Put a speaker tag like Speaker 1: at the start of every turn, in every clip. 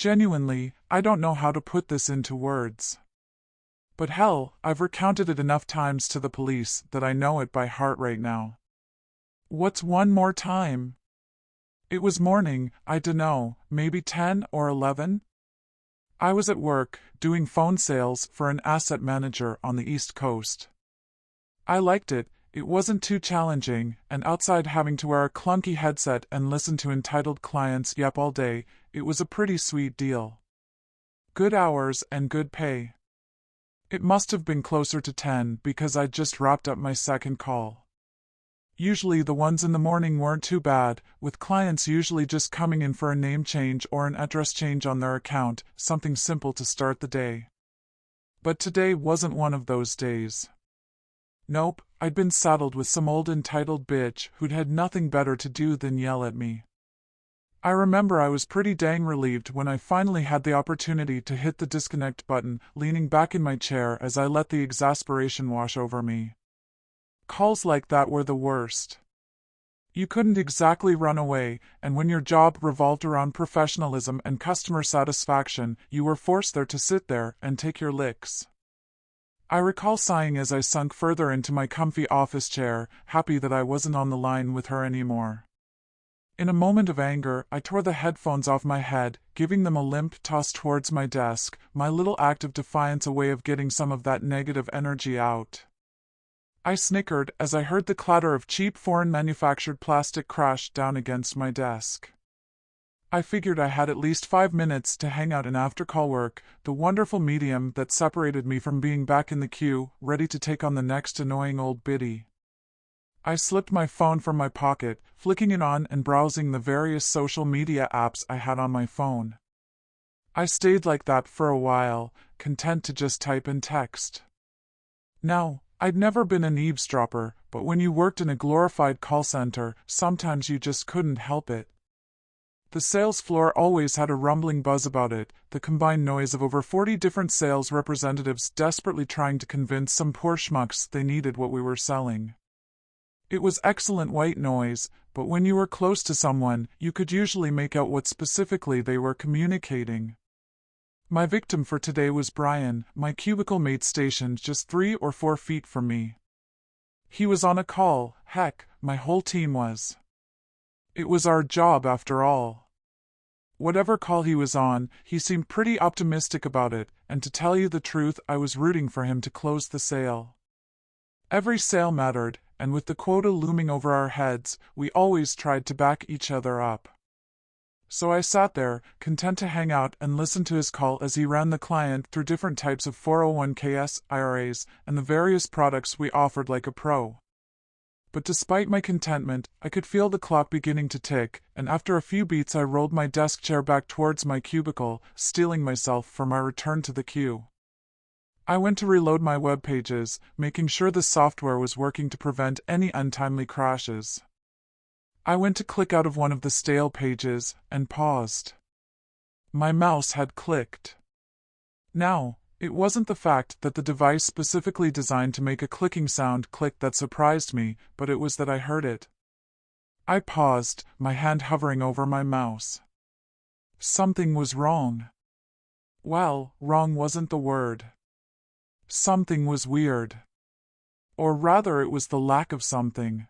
Speaker 1: Genuinely, I don't know how to put this into words. But hell, I've recounted it enough times to the police that I know it by heart right now. What's one more time? It was morning, I dunno, maybe 10 or 11? I was at work, doing phone sales for an asset manager on the East Coast. I liked it. It wasn't too challenging, and outside having to wear a clunky headset and listen to entitled clients yap all day, it was a pretty sweet deal. Good hours and good pay. It must have been closer to 10 because I'd just wrapped up my second call. Usually the ones in the morning weren't too bad, with clients usually just coming in for a name change or an address change on their account, something simple to start the day. But today wasn't one of those days. Nope, I'd been saddled with some old entitled bitch who'd had nothing better to do than yell at me. I remember I was pretty dang relieved when I finally had the opportunity to hit the disconnect button, leaning back in my chair as I let the exasperation wash over me. Calls like that were the worst. You couldn't exactly run away, and when your job revolved around professionalism and customer satisfaction, you were forced to sit there and take your licks. I recall sighing as I sunk further into my comfy office chair, happy that I wasn't on the line with her anymore. In a moment of anger, I tore the headphones off my head, giving them a limp toss towards my desk, my little act of defiance a way of getting some of that negative energy out. I snickered as I heard the clatter of cheap foreign-manufactured plastic crash down against my desk. I figured I had at least 5 minutes to hang out in after-call work, the wonderful medium that separated me from being back in the queue, ready to take on the next annoying old biddy. I slipped my phone from my pocket, flicking it on and browsing the various social media apps I had on my phone. I stayed like that for a while, content to just type and text. Now, I'd never been an eavesdropper, but when you worked in a glorified call center, sometimes you just couldn't help it. The sales floor always had a rumbling buzz about it, the combined noise of over 40 different sales representatives desperately trying to convince some poor schmucks they needed what we were selling. It was excellent white noise, but when you were close to someone, you could usually make out what specifically they were communicating. My victim for today was Brian, my cubicle mate stationed just 3 or 4 feet from me. He was on a call, heck, my whole team was. It was our job after all. Whatever call he was on, he seemed pretty optimistic about it, and to tell you the truth, I was rooting for him to close the sale. Every sale mattered, and with the quota looming over our heads, we always tried to back each other up. So I sat there, content to hang out and listen to his call as he ran the client through different types of 401ks, IRAs, and the various products we offered like a pro. But despite my contentment, I could feel the clock beginning to tick, and after a few beats I rolled my desk chair back towards my cubicle, steeling myself for my return to the queue. I went to reload my web pages, making sure the software was working to prevent any untimely crashes. I went to click out of one of the stale pages, and paused. My mouse had clicked. Now, it wasn't the fact that the device specifically designed to make a clicking sound clicked that surprised me, but it was that I heard it. I paused, my hand hovering over my mouse. Something was wrong. Well, wrong wasn't the word. Something was weird. Or rather, it was the lack of something.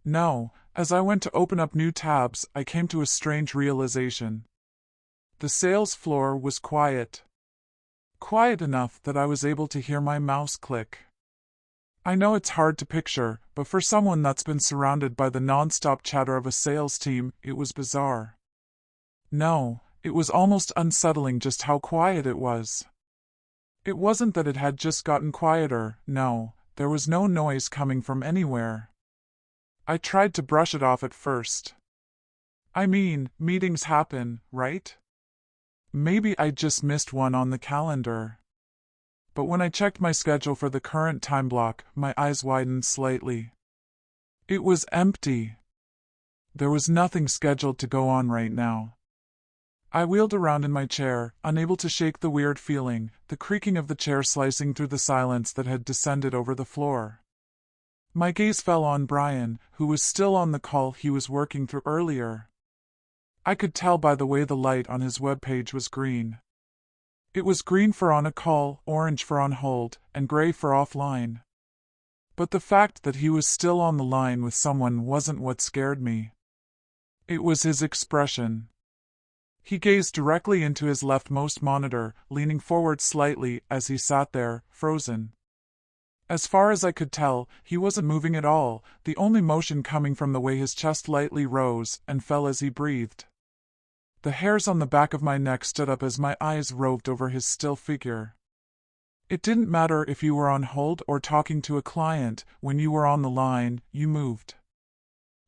Speaker 1: No, as I went to open up new tabs, I came to a strange realization. The sales floor was quiet. Quiet enough that I was able to hear my mouse click. I know it's hard to picture, but for someone that's been surrounded by the non-stop chatter of a sales team, it was bizarre. No, it was almost unsettling just how quiet it was. It wasn't that it had just gotten quieter, no, there was no noise coming from anywhere. I tried to brush it off at first. I mean, meetings happen, right? Maybe I just missed one on the calendar. But when I checked my schedule for the current time block, my eyes widened slightly. It was empty. There was nothing scheduled to go on right now. I wheeled around in my chair, unable to shake the weird feeling, the creaking of the chair slicing through the silence that had descended over the floor. My gaze fell on Brian, who was still on the call he was working through earlier. I could tell by the way the light on his webpage was green. It was green for on a call, orange for on hold, and gray for offline. But the fact that he was still on the line with someone wasn't what scared me. It was his expression. He gazed directly into his leftmost monitor, leaning forward slightly as he sat there, frozen. As far as I could tell, he wasn't moving at all, the only motion coming from the way his chest lightly rose and fell as he breathed. The hairs on the back of my neck stood up as my eyes roved over his still figure. It didn't matter if you were on hold or talking to a client, when you were on the line, you moved.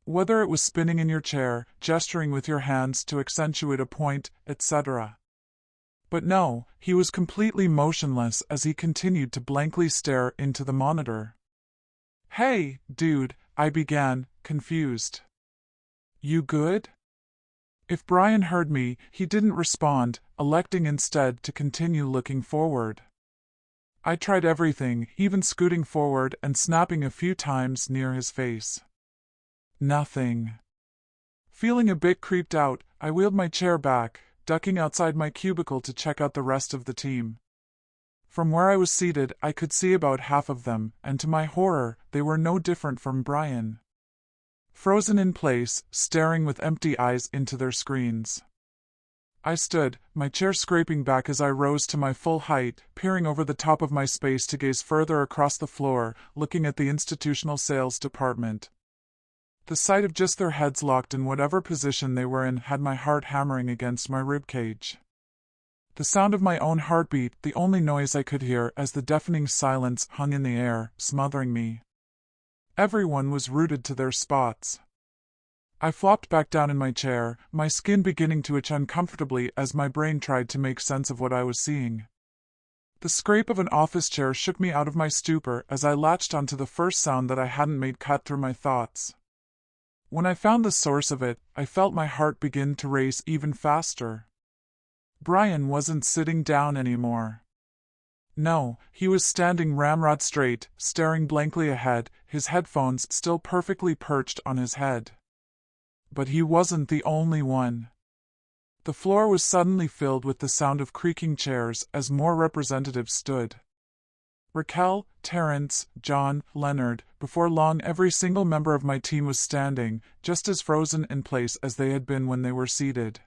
Speaker 1: Whether it was spinning in your chair, gesturing with your hands to accentuate a point, etc. But no, he was completely motionless as he continued to blankly stare into the monitor. "Hey, dude," I began, confused. "You good?" If Brian heard me, he didn't respond, electing instead to continue looking forward. I tried everything, even scooting forward and snapping a few times near his face. Nothing. Feeling a bit creeped out, I wheeled my chair back, ducking outside my cubicle to check out the rest of the team. From where I was seated, I could see about half of them, and to my horror, they were no different from Brian. Frozen in place, staring with empty eyes into their screens. I stood, my chair scraping back as I rose to my full height, peering over the top of my space to gaze further across the floor, looking at the institutional sales department. The sight of just their heads locked in whatever position they were in had my heart hammering against my ribcage. The sound of my own heartbeat, the only noise I could hear as the deafening silence hung in the air, smothering me. Everyone was rooted to their spots. I flopped back down in my chair, my skin beginning to itch uncomfortably as my brain tried to make sense of what I was seeing. The scrape of an office chair shook me out of my stupor as I latched onto the first sound that I hadn't made cut through my thoughts. When I found the source of it, I felt my heart begin to race even faster. Brian wasn't sitting down anymore. No, he was standing ramrod straight, staring blankly ahead, his headphones still perfectly perched on his head. But he wasn't the only one. The floor was suddenly filled with the sound of creaking chairs as more representatives stood. Raquel, Terrence, John, Leonard, before long every single member of my team was standing, just as frozen in place as they had been when they were seated.